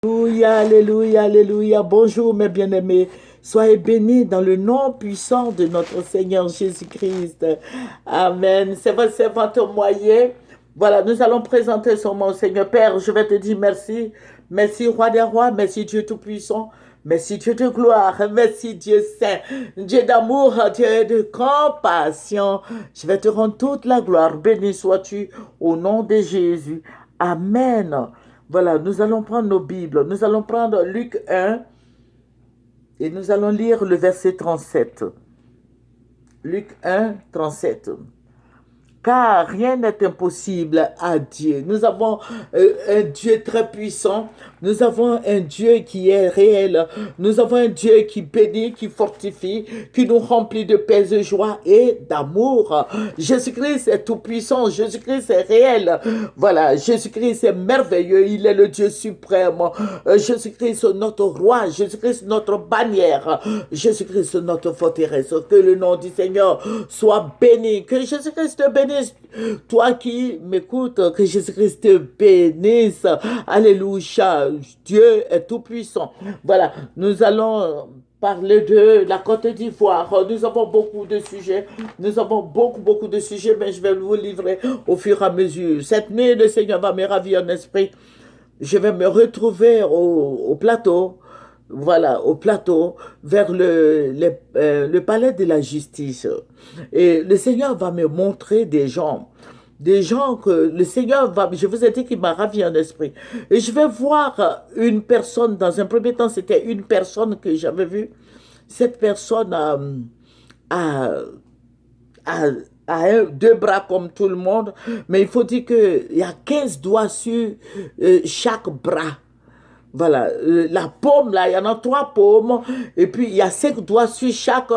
Alléluia, alléluia, alléluia. Bonjour mes bien-aimés. Soyez bénis dans le nom puissant de notre Seigneur Jésus-Christ. Amen. C'est votre moyen. Voilà, nous allons présenter son nom au Seigneur. Père, je vais te dire merci. Merci, Roi des rois. Merci, Dieu Tout-Puissant. Merci, Dieu de gloire. Merci, Dieu saint. Dieu d'amour, Dieu de compassion. Je vais te rendre toute la gloire. Béni sois-tu au nom de Jésus. Amen. Voilà, nous allons prendre nos Bibles. Nous allons prendre Luc 1 et nous allons lire le verset 37. Luc 1, 37. Car rien n'est impossible à Dieu. Nous avons un Dieu très puissant. Nous avons un Dieu qui est réel. Nous avons un Dieu qui bénit, qui fortifie, qui nous remplit de paix, de joie et d'amour. Jésus-Christ est tout puissant. Jésus-Christ est réel. Voilà, Jésus-Christ est merveilleux. Il est le Dieu suprême. Jésus-Christ notre roi. Jésus-Christ notre bannière. Jésus-Christ notre forteresse. Que le nom du Seigneur soit béni. Que Jésus-Christ te bénisse. Toi qui m'écoutes, que Jésus-Christ te bénisse. Alléluia. Dieu est tout puissant. Voilà, nous allons parler de la Côte d'Ivoire. Nous avons beaucoup de sujets. Nous avons beaucoup de sujets, mais je vais vous livrer au fur et à mesure. Cette nuit, le Seigneur va me ravir en esprit. Je vais me retrouver au plateau. Voilà, au plateau, vers le palais de la justice. Et le Seigneur va me montrer des gens que le Seigneur va, je vous ai dit qu'il m'a ravi en esprit. Et je vais voir une personne, dans un premier temps, c'était une personne que j'avais vue. Cette personne a, a, deux bras comme tout le monde, mais il faut dire qu'il y a 15 doigts sur chaque bras. Voilà, la paume, là, il y en a 3 paumes, et puis il y a 5 doigts sur chaque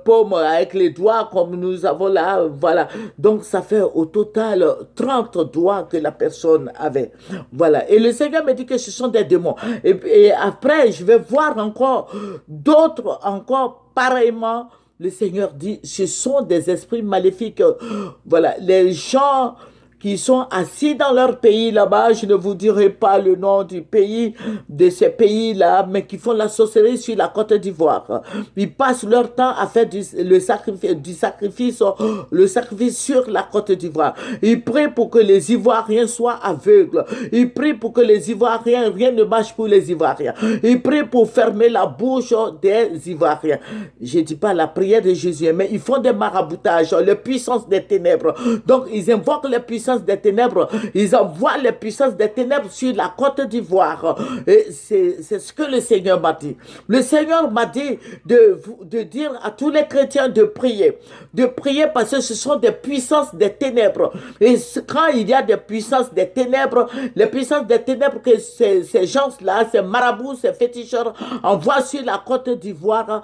paume, avec les doigts comme nous avons là, voilà. Donc, ça fait au total 30 doigts que la personne avait. Voilà, et le Seigneur me dit que ce sont des démons. Et après, je vais voir encore d'autres, encore pareillement. Le Seigneur dit, ce sont des esprits maléfiques. Voilà, les gens qui sont assis dans leur pays là-bas, je ne vous dirai pas le nom du pays, de ces pays-là, mais qui font la sorcellerie sur la Côte d'Ivoire. Ils passent leur temps à faire le sacrifice sur la Côte d'Ivoire. Ils prient pour que les Ivoiriens soient aveugles. Ils prient pour que les Ivoiriens, rien ne marche pour les Ivoiriens. Ils prient pour fermer la bouche des Ivoiriens. Je ne dis pas la prière de Jésus, mais ils font des maraboutages, les puissances des ténèbres. Donc, ils invoquent les puissances des ténèbres, ils envoient les puissances des ténèbres sur la Côte d'Ivoire. Et c'est ce que le Seigneur m'a dit. Le Seigneur m'a dit de dire à tous les chrétiens de prier parce que ce sont des puissances des ténèbres. Et quand il y a des puissances des ténèbres, les puissances des ténèbres que ces gens-là, ces marabouts, ces féticheurs envoient sur la Côte d'Ivoire,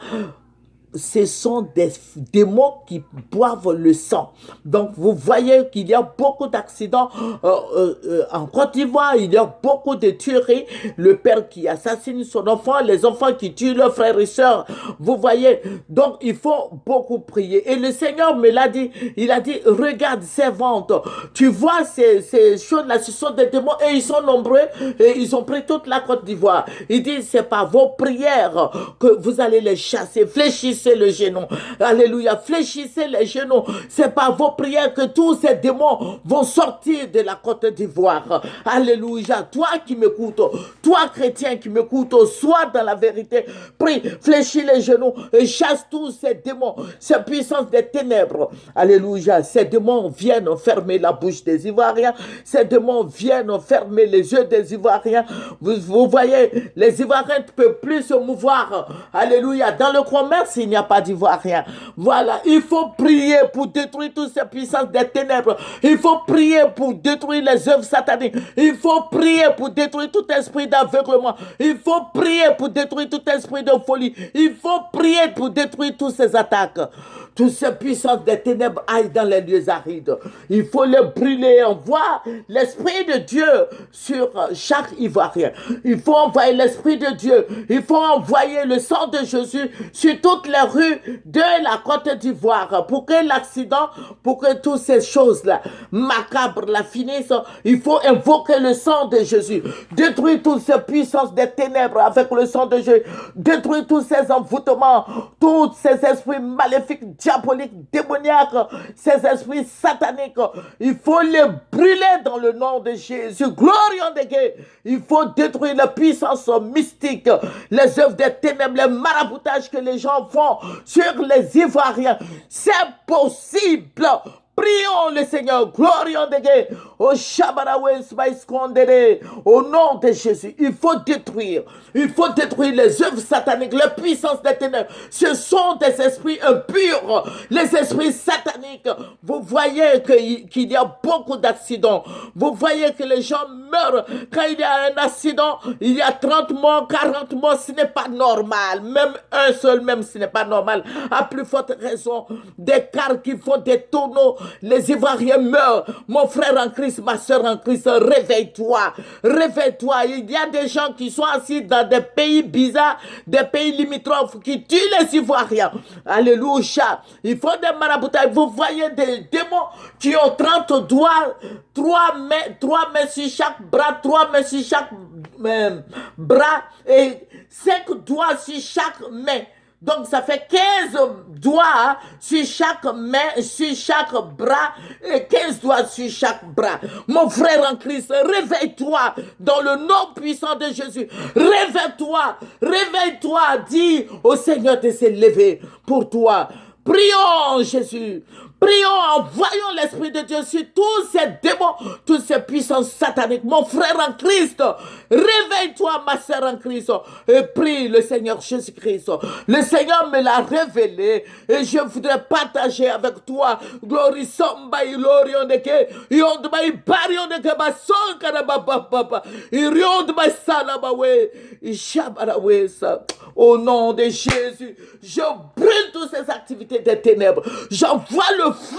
ce sont des démons qui boivent le sang. Donc, vous voyez qu'il y a beaucoup d'accidents en Côte d'Ivoire. Il y a beaucoup de tueries. Le père qui assassine son enfant, les enfants qui tuent leurs frères et sœurs. Vous voyez. Donc, il faut beaucoup prier. Et le Seigneur me l'a dit. Il a dit, regarde ces ventes. Tu vois ces choses-là, ce sont des démons et ils sont nombreux et ils ont pris toute la Côte d'Ivoire. Il dit, c'est par vos prières que vous allez les chasser. Fléchissez le genou. Alléluia. Fléchissez les genoux. C'est par vos prières que tous ces démons vont sortir de la Côte d'Ivoire. Alléluia. Toi qui m'écoutes, toi chrétien qui m'écoutes, sois dans la vérité. Prie, fléchis les genoux et chasse tous ces démons, ces puissances des ténèbres. Alléluia. Ces démons viennent fermer la bouche des Ivoiriens. Ces démons viennent fermer les yeux des Ivoiriens. Vous voyez, les Ivoiriens ne peuvent plus se mouvoir. Alléluia. Dans le commerce, il n'y a pas d'Ivoirien. Voilà, il faut prier pour détruire toutes ces puissances des ténèbres. Il faut prier pour détruire les œuvres sataniques. Il faut prier pour détruire tout esprit d'aveuglement. Il faut prier pour détruire tout esprit de folie. Il faut prier pour détruire toutes ces attaques. Toutes ces puissances des ténèbres aillent dans les lieux arides. Il faut les brûler. Envoie l'Esprit de Dieu sur chaque Ivoirien. Il faut envoyer l'Esprit de Dieu. Il faut envoyer le sang de Jésus sur toutes les rues de la Côte d'Ivoire pour que l'accident, pour que toutes ces choses-là macabres la finissent. Il faut invoquer le sang de Jésus. Détruire toutes ces puissances des ténèbres avec le sang de Jésus. Détruire tous ces envoûtements, tous ces esprits maléfiques, diaboliques, démoniaques, ces esprits sataniques. Il faut les brûler dans le nom de Jésus. Gloire de Dieu. Il faut détruire la puissance mystique, les œuvres des ténèbres, les maraboutages que les gens font sur les Ivoiriens. C'est possible. Prions le Seigneur, glorieux de Dieu, au Shabarawe Smaïskondere, au nom de Jésus. Il faut détruire les œuvres sataniques, les puissances des ténèbres. Ce sont des esprits impurs, les esprits sataniques. Vous voyez qu'il y a beaucoup d'accidents. Vous voyez que les gens meurent. Quand il y a un accident, il y a 30 morts, 40 morts, ce n'est pas normal. Même un seul, même ce n'est pas normal. À plus forte raison, des cars qui font des tonneaux. Les Ivoiriens meurent. Mon frère en Christ, ma soeur en Christ, réveille-toi. Réveille-toi. Il y a des gens qui sont assis dans des pays bizarres, des pays limitrophes, qui tuent les Ivoiriens. Alléluia. Il faut des maraboutages. Vous voyez des démons qui ont 30 doigts, 3 mains sur chaque bras, 3 mains sur chaque bras et 5 doigts sur chaque main. Donc, ça fait 15 doigts sur chaque main, sur chaque bras, et 15 doigts sur chaque bras. Mon frère en Christ, réveille-toi dans le nom puissant de Jésus. Réveille-toi, réveille-toi, dis au Seigneur de se lever pour toi. Prions Jésus. Prions, envoyons l'Esprit de Dieu sur tous ces démons, toutes ces puissances sataniques. Mon frère en Christ, réveille-toi, ma sœur en Christ, et prie le Seigneur Jésus-Christ. Le Seigneur me l'a révélé et je voudrais partager avec toi. Glory somba ilorion de ke, yond ba ibarion de ke ba son kana ba papa, irion ba salabawe, ishabarawe sa. Au nom de Jésus, je brûle toutes ces activités des ténèbres. J'envoie le feu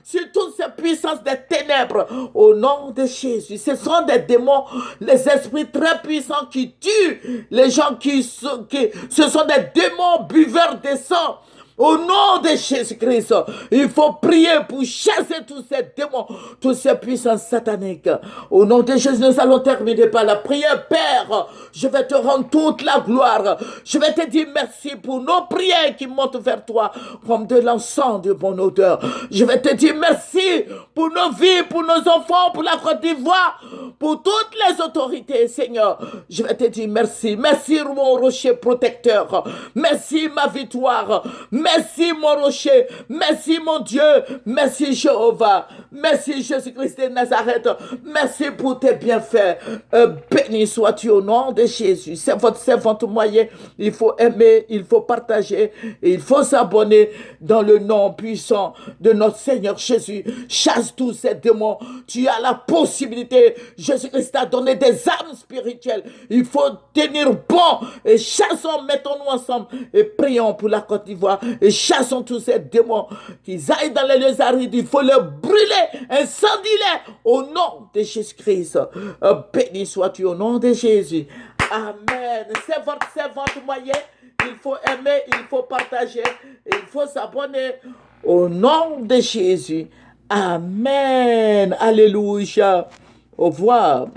sur toutes ces puissances des ténèbres. Au nom de Jésus, ce sont des démons, les esprits très puissants qui tuent les gens ce sont des démons buveurs de sang. Au nom de Jésus-Christ, il faut prier pour chasser tous ces démons, toutes ces puissances sataniques. Au nom de Jésus, nous allons terminer par la prière. Père, je vais te rendre toute la gloire. Je vais te dire merci pour nos prières qui montent vers toi comme de l'encens de bonne odeur. Je vais te dire merci pour nos vies, pour nos enfants, pour la Côte d'Ivoire, pour toutes les autorités, Seigneur. Je vais te dire merci. Merci, mon rocher protecteur. Merci, ma victoire. Merci mon rocher, merci mon Dieu, merci Jéhovah, merci Jésus-Christ de Nazareth, merci pour tes bienfaits. Béni sois-tu au nom de Jésus. C'est votre moyen. Il faut aimer, il faut partager, et il faut s'abonner dans le nom puissant de notre Seigneur Jésus. Chasse tous ces démons. Tu as la possibilité. Jésus-Christ t'a donné des armes spirituelles. Il faut tenir bon et chassons, mettons-nous ensemble et prions pour la Côte d'Ivoire. Et chassons tous ces démons qui aillent dans les lieux arides. Il faut les brûler, incendie-les au nom de Jésus-Christ. Béni sois-tu au nom de Jésus. Amen. C'est votre moyen. Il faut aimer, il faut partager, il faut s'abonner au nom de Jésus. Amen. Alléluia. Au revoir.